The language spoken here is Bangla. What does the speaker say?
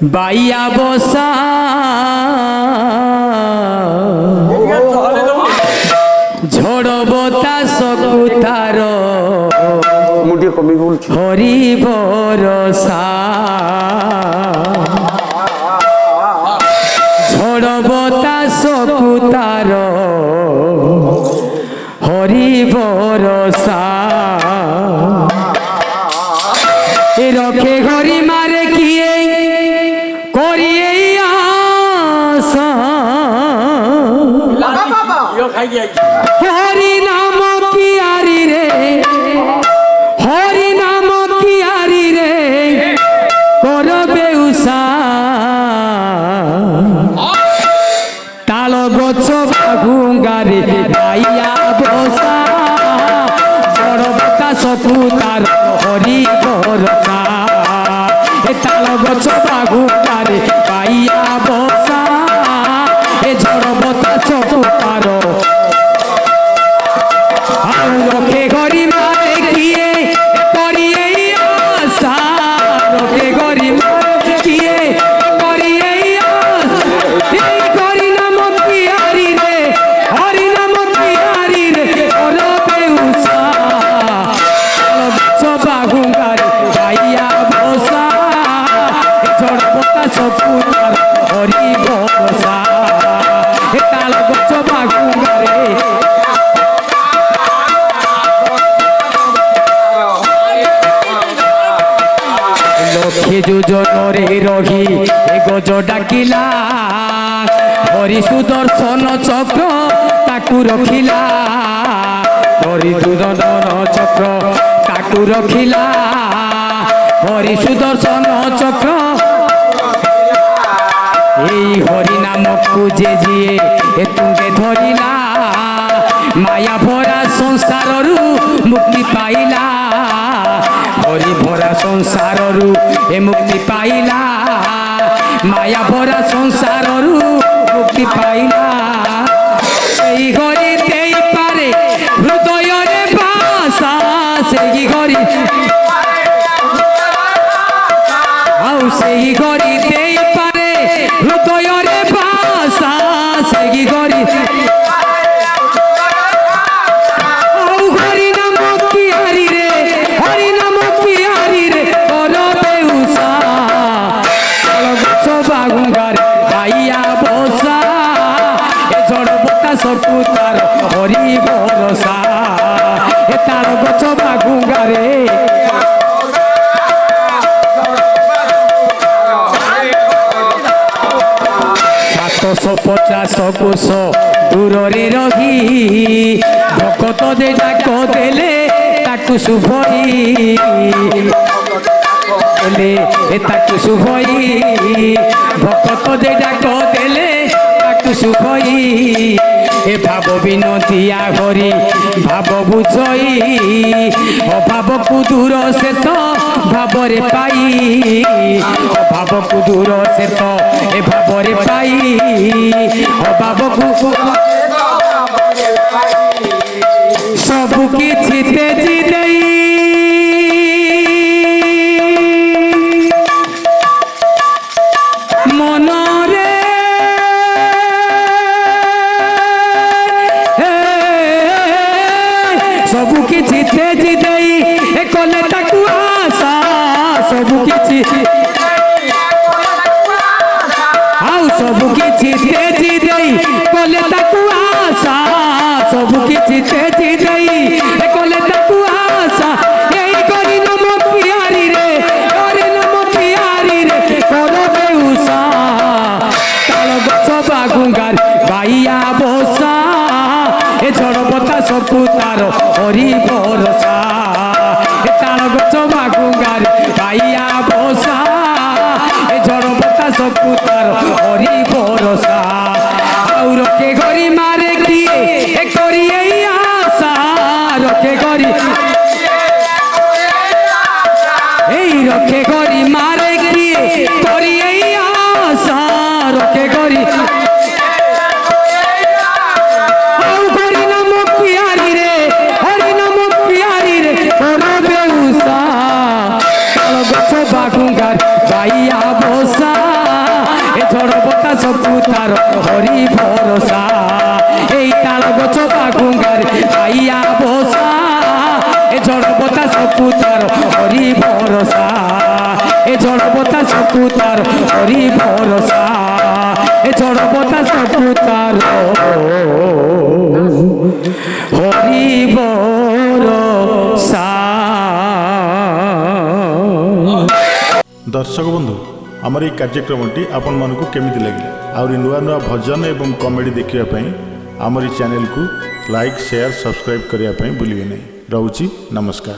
বাইয়া বসা ঝড় বতাস কুতার হরি বরসা ঝড় বতাস কুতার হরি বরসা রখে ঘরি মারে কিয়ে করিয়ে আশা হরি নাম কিয়ারি রে হরি নাম কিয়ারি রে করবে উষা তাল গছ বাগুঙ্গারে গাইয়া বসা বড় বাতাস কুতার হরি বরসা এ তাল গছ বাগুঙ্গারে গাইয়া বসা এ ঝড় বাতাস কুতার রখে ঘরি মারে কিয়ে করিয়ে আশা রখে ঘরি মারে কিয়ে করিয়ে আশা হরি নাম কিয়ারি রে হরি নাম কিয়ারি রে করবে উষা বাগুঙ্গারে গাইয়া বসা ঝড় বাতাস কুতার হরি বরসা তাল গছ বাগুঙ্গারে লক্ষ্মী যোজনরে রহি এ গজ ডাকিলা হরি সুদর্শন চক্র তাকু রখিলা হরি সুদর্শন চক্র তাকু রখিলা হরি সুদর্শন চক্র এই হরি নামকু যে যিয়ে এ তুঙ্গে ধরিলা মায়া ভরা সংসাররু মুক্তি পাইলা হরি ভরা সংসাররু এ মুক্তি পাইলা মায়া ভরা সংসাররু মুক্তি পাইলা সেই ঘরে দেই পারে হৃদয়রে ভাষা সেই ঘরে আউ সেই ঘরে দেই পারে হৃদয়রে ভাষা সেই ঘরে কুতার হরি বরসা এ তার গছ বাগুঙ্গারে 750 কোষ দূରରେ ରହି ଭକତ ଯେ ଡାକ ଦେଲେ ତାକୁ ଶୁଭଇ ତାକୁ ଶୁଭଇ ଭକତ ଯେ ଡାକ ଦେଲେ ତାକୁ ଶୁଭଇ এ ভাব বিনতিয়া হরি ভাব বুঝই অভাবকু দূর সে তো ভাবরে পাই অভাবকু দূর সে তো এ ভাবরে পাই অভাবকু সবু কিছু তেজি দেই মনরে सबु किछि तेजी देई ए कोले ताकू आशा सबु किछि आउ सबु किछि तेजी देई कोले ताकू आशा सबु किछि तेजी देई ए कोले ताकू आशा एई करी नम कियारी रे करे नम कियारी रे करबे उषा ताल गछ बागुंगार गाइया बसा ए झड़ बतास कुतार हरि बरसा ए ताल गछ बागुंगार गाइया बसा ए झड़ बतास कुतार हरि बरसा आउ रखे घरी मारे किए ए करिए आशा रखे घरी এই রखे घरी मारे किए करिए आशा रखे घरी बागुंगार गाइया बसा বাতাসକୁ ତାର ହରି ଭରସା ଏ ଝଡ଼ ବାତାସକୁ ତାର ହରି ଭରସା ଏ ଝଡ଼ ବାତାସକୁ ତାର হরি বরসা। দর্শক বন্ধু আমার এই কার্যক্রমটি আপন মানকু কেমিতি লাগিলা আউরি নুয়া নুয়া ভজন এবং কমেডি দেখিবা পাই আমার এই চ্যানেল কু লাইক শেয়ার সবসক্রাইব করিয়া পাই ভুলিবে নাই। রহুছি নমস্কার।